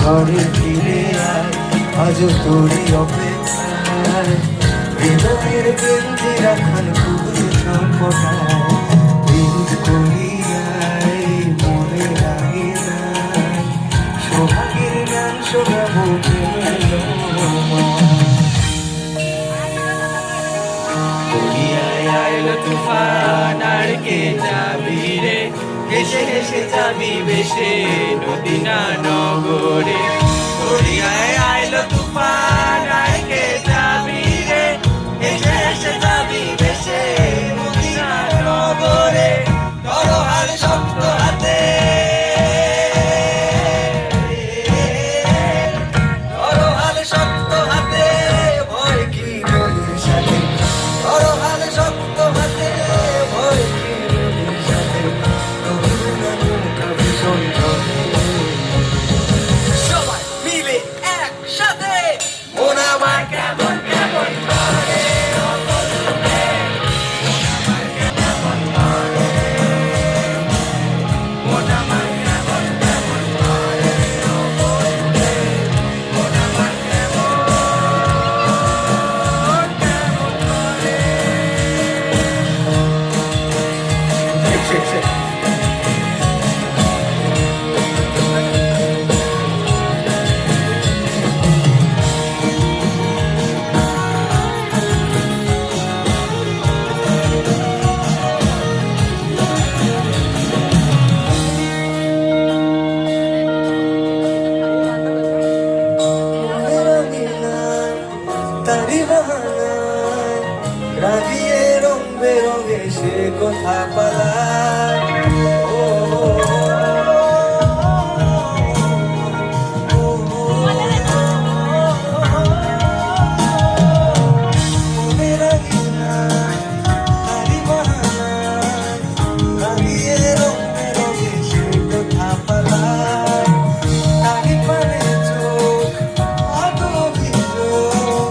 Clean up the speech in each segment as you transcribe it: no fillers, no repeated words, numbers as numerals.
ঘরে ফিরে আয়, আজ তোরই অপেক্ষায় হৃদয়ের বেঞ্জিরা খান ফুল সপটায় বিরুদ্ধ করিয়ায় মনে লাগে নাই সোহাগের গান শোনাবো প্রেমের আইলো তুফান আর কে যাবি রে, হেসে হেসে যাবি বেশে নদীনা নগরে। দরিয়ায় আইলো তুফান আর কে যাবি রে, হেসে হেসে যাবি বেশে নদীনা নগরে। ধরো হাল শক্ত হাতে, ধরো হাল শক্ত হাতে, ভয় কি নদীর সাথে, ধরো হাল শক্ত হাতে, ভয় কি নদীর সাথে। নদীর নৌকা ভীষণ ঝড়ে সবাই মিলে একসাথে মন আমার কেমন কেমন করে, মন আমার কেমন কেমন করে, মন আমার কেমন কেমন করে। তারি বাহানায় রাগিয়ে রং বেরঙে সে কথা পালায় ও মনে রাগিনায় তারি বাহানায় রাগিয়ে রং বেরঙে সে কথা পালায় তারি পানে চোখ আদো ভিজোক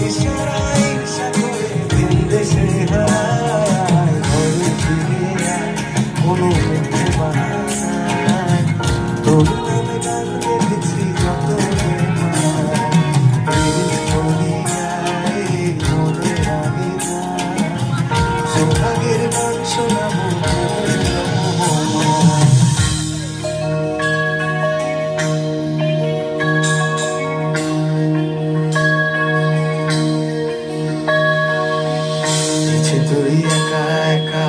ইশারায় ঈর্ষা করে দিন দেশে হারায় ঘরে ফিরে আয় কোনো মিথ্যে বাহানায় তোর নামে গান গেঁথেছি যত বেমানায় প্রেরিত করিয়ায় মনে লাগে না সোহাগের গান শোনাবো প্রেমের মোহনায়। পিছে তুই একা একা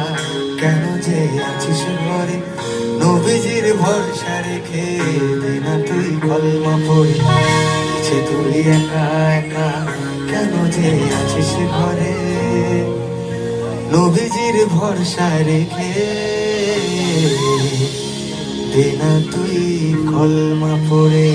কেন যে আছিস ঘরে, নবীজির ভরসা রেখে দে না তুই কলমা পড়ে। পিছে তুই একা একা কেন যে আছিস ঘরে, নবীজির ভরসা রেখে দে না তুই কলমা পড়ে।